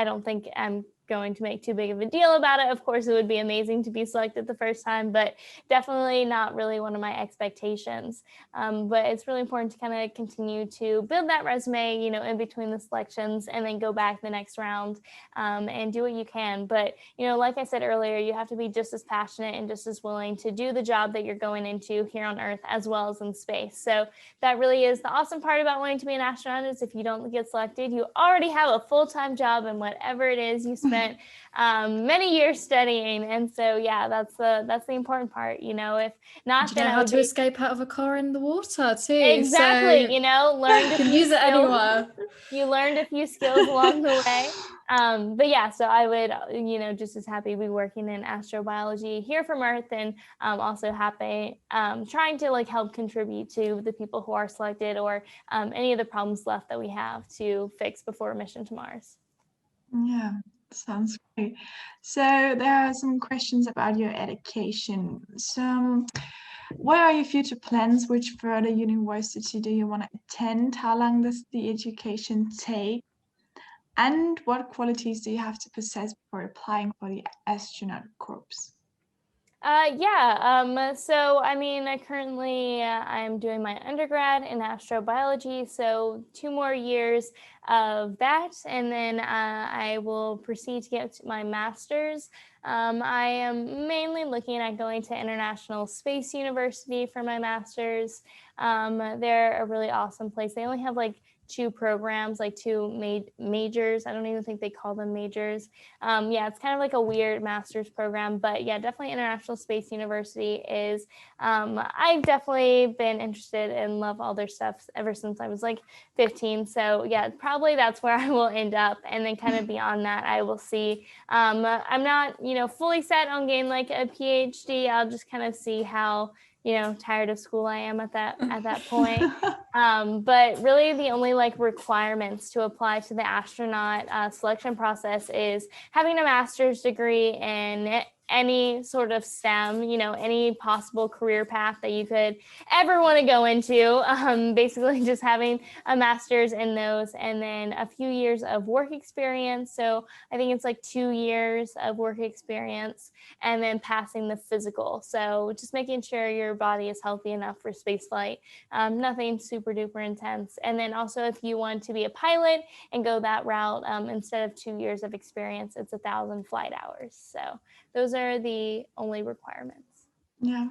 don't think I'm going to make too big of a deal about it. Of course, it would be amazing to be selected the first time, but definitely not really one of my expectations. But it's really important to kind of continue to build that resume, in between the selections, and then go back the next round and do what you can. But, like I said earlier, you have to be just as passionate and just as willing to do the job that you're going into here on Earth as well as in space. So that really is the awesome part about wanting to be an astronaut, is if you don't get selected, you already have a full-time job in whatever it is you spent many years studying. And so yeah, that's the important part. If not, then how to escape out of a car in the water too. Exactly. So learned you can use it anywhere. You learned a few skills along the way. But yeah, so I would just as happy to be working in astrobiology here from Earth, and also happy trying to help contribute to the people who are selected, or any of the problems left that we have to fix before a mission to Mars. Yeah, sounds great. So there are some questions about your education. So what are your future plans? Which further university do you want to attend? How long does the education take? And what qualities do you have to possess before applying for the astronaut corps? So I currently I'm doing my undergrad in astrobiology, so 2 more years of that, and then I will proceed to get my master's. I am mainly looking at going to International Space University for my master's. They're a really awesome place. They only have 2 programs, 2 majors. I don't even think they call them majors. It's kind of a weird master's program, but yeah, definitely International Space University is, I've definitely been interested and love all their stuff ever since I was 15. So yeah, probably that's where I will end up. And then kind of beyond that, I will see. I'm not, fully set on getting a PhD. I'll just kind of see how, tired of school I am at that point. But really the only requirements to apply to the astronaut selection process is having a master's degree in any sort of STEM, any possible career path that you could ever want to go into. Basically just having a master's in those, and then a few years of work experience. So I think it's 2 years of work experience, and then passing the physical. So just making sure your body is healthy enough for spaceflight. Nothing super duper intense. And then also, if you want to be a pilot and go that route, instead of 2 years of experience, it's 1,000 flight hours. So those are the only requirements. Yeah.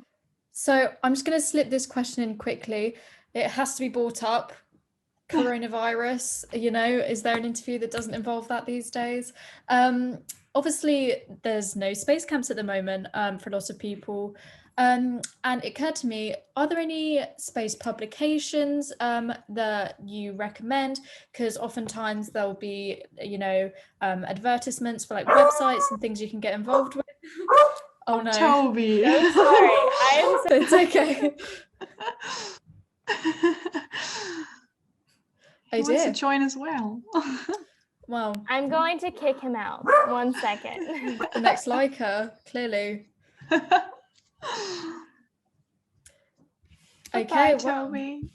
So I'm just going to slip this question in quickly. It has to be brought up. Coronavirus, is there an interview that doesn't involve that these days? Obviously, there's no space camps at the moment for a lot of people. And it occurred to me, are there any space publications that you recommend? Because oftentimes there'll be, advertisements for websites and things you can get involved with. Oh no, Toby. So sorry. It's okay. He wants to join as well. Well, I'm going to kick him out. 1 second. The next liker, clearly. Okay, Bye, Toby.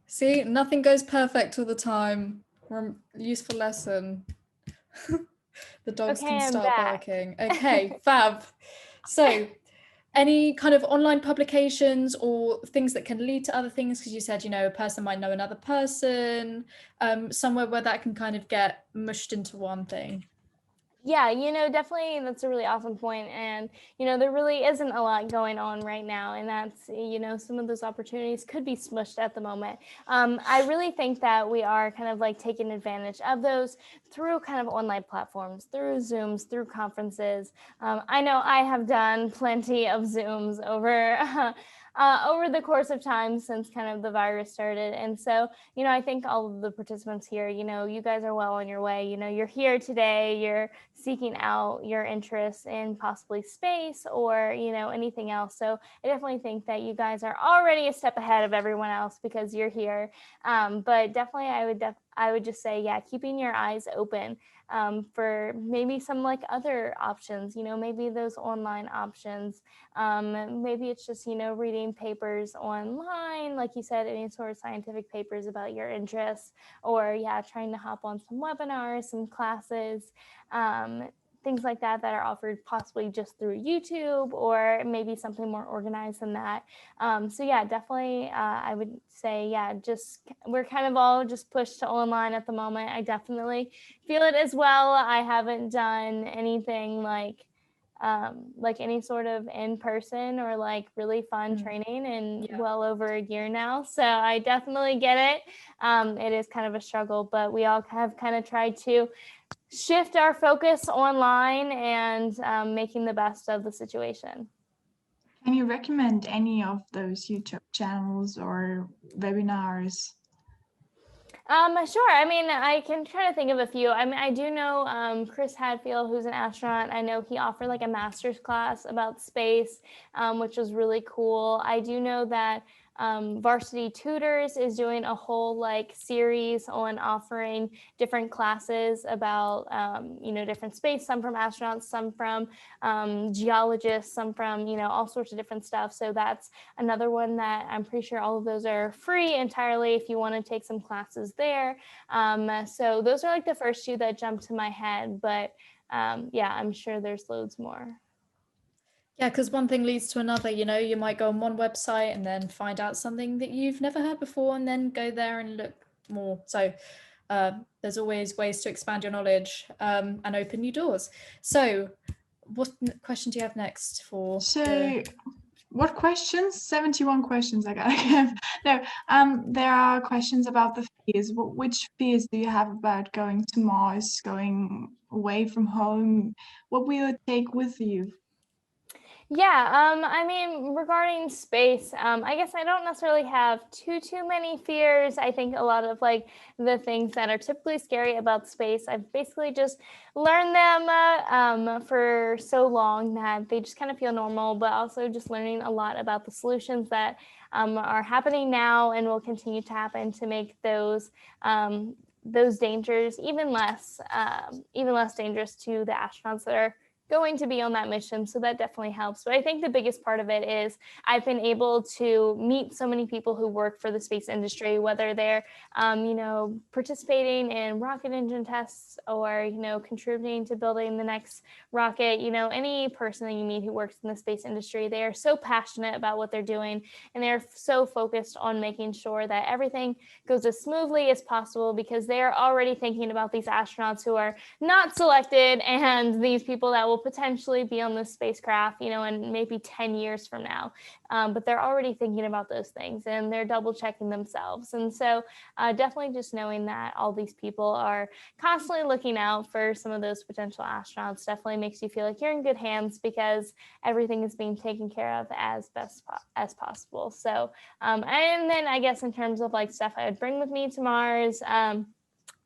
See, nothing goes perfect all the time. Useful lesson. The dogs can start barking. Okay, fab. So, any kind of online publications or things that can lead to other things? Because you said, a person might know another person, somewhere where that can kind of get mushed into one thing. Yeah, definitely that's a really awesome point. And, there really isn't a lot going on right now. And that's, some of those opportunities could be smushed at the moment. I really think that we are kind of taking advantage of those through kind of online platforms, through Zooms, through conferences. I know I have done plenty of Zooms over over the course of time since kind of the virus started. And so, I think all of the participants here, you guys are well on your way. You're here today, you're seeking out your interests in possibly space or, anything else. So I definitely think that you guys are already a step ahead of everyone else because you're here. But definitely I would just say, yeah, keeping your eyes open for maybe some like other options, maybe those online options. Maybe it's just, reading papers online, like you said, any sort of scientific papers about your interests, or trying to hop on some webinars, some classes, things like that are offered possibly just through YouTube or maybe something more organized than that. So definitely I would say, just we're kind of all just pushed to online at the moment. I definitely feel it as well. I haven't done anything like any sort of in-person or like really fun training in well over a year now. So I definitely get it. It is kind of a struggle, but we all have kind of tried to shift our focus online and making the best of the situation. Can you recommend any of those YouTube channels or webinars? Sure. I mean, I can try to think of a few. I mean, I do know Chris Hadfield, who's an astronaut. I know he offered like a master's class about space, which was really cool. I do know that Varsity Tutors is doing a whole like series on offering different classes about, different space, some from astronauts, some from geologists, some from, all sorts of different stuff. So that's another one that I'm pretty sure all of those are free entirely if you want to take some classes there. So those are like the first two that jump to my head, but I'm sure there's loads more. Yeah, because one thing leads to another, you might go on one website and then find out something that you've never heard before and then go there and look more. So there's always ways to expand your knowledge and open new doors. So what question do you have next for? What questions? 71 questions I gotta give. No, there are questions about the fears. Which fears do you have about going to Mars, going away from home? What will you take with you? I mean, regarding space, I guess I don't necessarily have too many fears. I think a lot of like the things that are typically scary about space, I've basically just learned them for so long that they just kind of feel normal, but also just learning a lot about the solutions that are happening now and will continue to happen to make those dangers even less dangerous to the astronauts that are going to be on that mission. So that definitely helps. But I think the biggest part of it is I've been able to meet so many people who work for the space industry, whether they're, participating in rocket engine tests or, contributing to building the next rocket, any person that you meet who works in the space industry, they are so passionate about what they're doing. And they're so focused on making sure that everything goes as smoothly as possible because they're already thinking about these astronauts who are not selected and these people that will potentially be on this spacecraft, in maybe 10 years from now. But they're already thinking about those things and they're double checking themselves. And so definitely just knowing that all these people are constantly looking out for some of those potential astronauts definitely makes you feel like you're in good hands because everything is being taken care of as best as possible. So, and then I guess in terms of like stuff I would bring with me to Mars,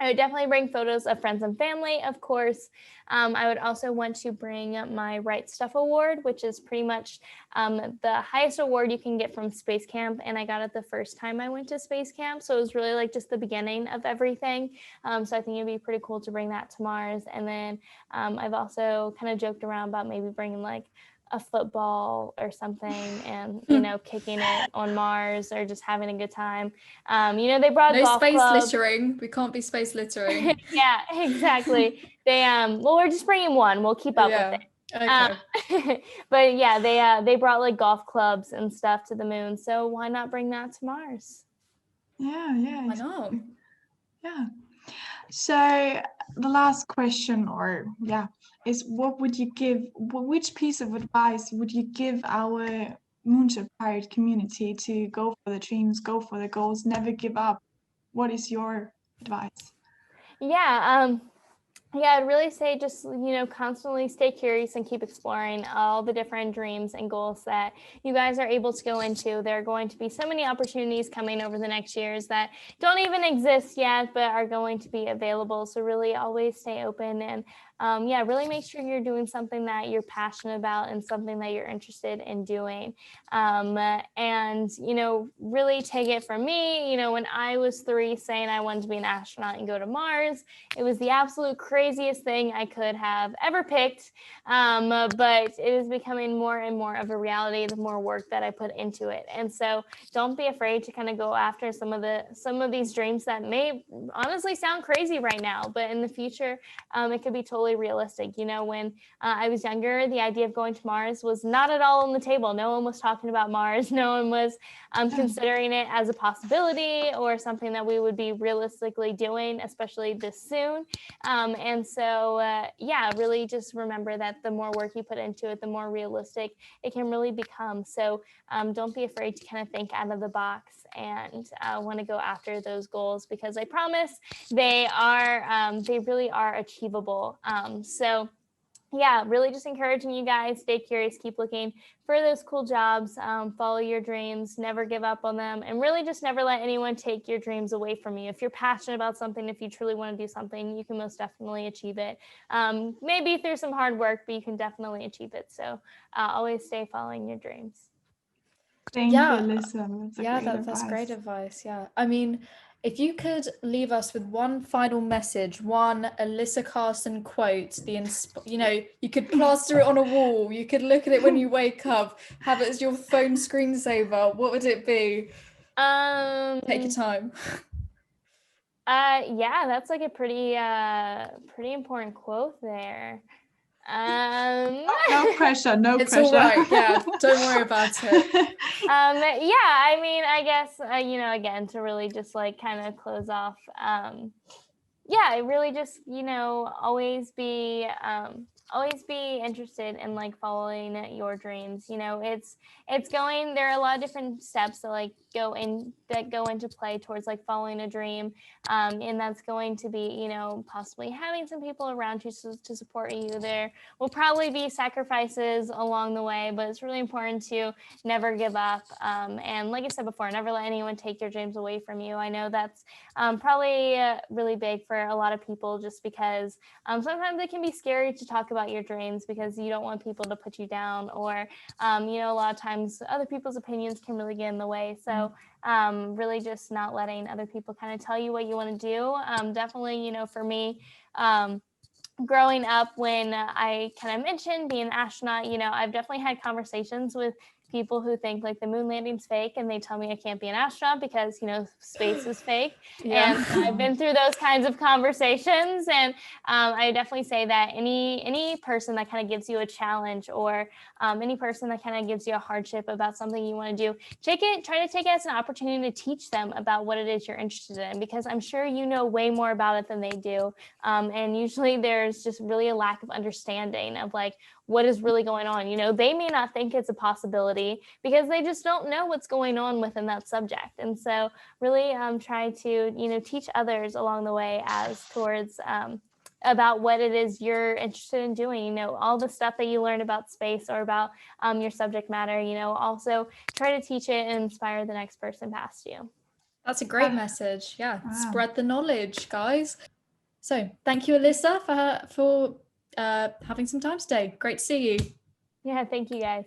I would definitely bring photos of friends and family, of course. I would also want to bring my Right Stuff Award, which is pretty much the highest award you can get from Space Camp. And I got it the first time I went to Space Camp. So it was really like just the beginning of everything. So I think it'd be pretty cool to bring that to Mars. And then I've also kind of joked around about maybe bringing like a football or something and, kicking it on Mars or just having a good time. They brought no golf space clubs. littering. We can't be space littering. Yeah, exactly. They well, we're just bringing one. We'll keep up with it. Okay. But yeah, they brought like golf clubs and stuff to the moon. So why not bring that to Mars? Yeah, Why not? Yeah. So the last question, is what would you give? Which piece of advice would you give our Moonshot Pirate community to go for the dreams, go for the goals, never give up? What is your advice? Yeah, Yeah, I'd really say just, constantly stay curious and keep exploring all the different dreams and goals that you guys are able to go into. There are going to be so many opportunities coming over the next years that don't even exist yet, but are going to be available. So really always stay open and really make sure you're doing something that you're passionate about and something that you're interested in doing. Really take it from me, when I was 3 saying I wanted to be an astronaut and go to Mars, it was the absolute craziest thing I could have ever picked. But it is becoming more and more of a reality the more work that I put into it. And so don't be afraid to kind of go after some of these dreams that may honestly sound crazy right now, but in the future, it could be totally realistic. When I was younger, the idea of going to Mars was not at all on the table. No one was talking about Mars. No one was considering it as a possibility or something that we would be realistically doing, especially this soon. Really just remember that the more work you put into it, the more realistic it can really become. So don't be afraid to kind of think out of the box and want to go after those goals, because I promise they really are achievable. Really just encouraging you guys, stay curious, keep looking for those cool jobs, follow your dreams, never give up on them, and really just never let anyone take your dreams away from you. If you're passionate about something, if you truly want to do something, you can most definitely achieve it. Maybe through some hard work, but you can definitely achieve it. So always stay following your dreams. Thank you, Alyssa. That's great advice. Yeah. I mean, if you could leave us with one final message, one Alyssa Carson quote, you could plaster it on a wall, you could look at it when you wake up, have it as your phone screensaver, what would it be? Take your time. That's like a pretty important quote there. No pressure. It's all right. Yeah, don't worry about it. I guess again, to really just like kind of close off, really just always be interested in like following your dreams. There are a lot of different steps that go into play towards like following a dream, and that's going to be possibly having some people around you to support you. There will probably be sacrifices along the way, but it's really important to never give up, and like I said before, never let anyone take your dreams away from you. I know that's probably really big for a lot of people, just because sometimes it can be scary to talk about your dreams because you don't want people to put you down, or a lot of times other people's opinions can really get in the way. So really just not letting other people kind of tell you what you want to do. Definitely, for me, growing up, when I kind of mentioned being an astronaut, I've definitely had conversations with people who think like the moon landing's fake, and they tell me I can't be an astronaut because space is fake. And I've been through those kinds of conversations, and I definitely say that any person that kind of gives you a challenge, or any person that kind of gives you a hardship about something you want to do, try to take it as an opportunity to teach them about what it is you're interested in, because I'm sure you know way more about it than they do, and usually there's just really a lack of understanding of like what is really going on. They may not think it's a possibility because they just don't know what's going on within that subject. And so really try to, teach others along the way as towards about what it is you're interested in doing, all the stuff that you learn about space or about your subject matter, also try to teach it and inspire the next person past you. That's a great message. Yeah. Wow. Spread the knowledge, guys. So thank you, Alyssa, for having some time today. Great to see you. Yeah, thank you guys.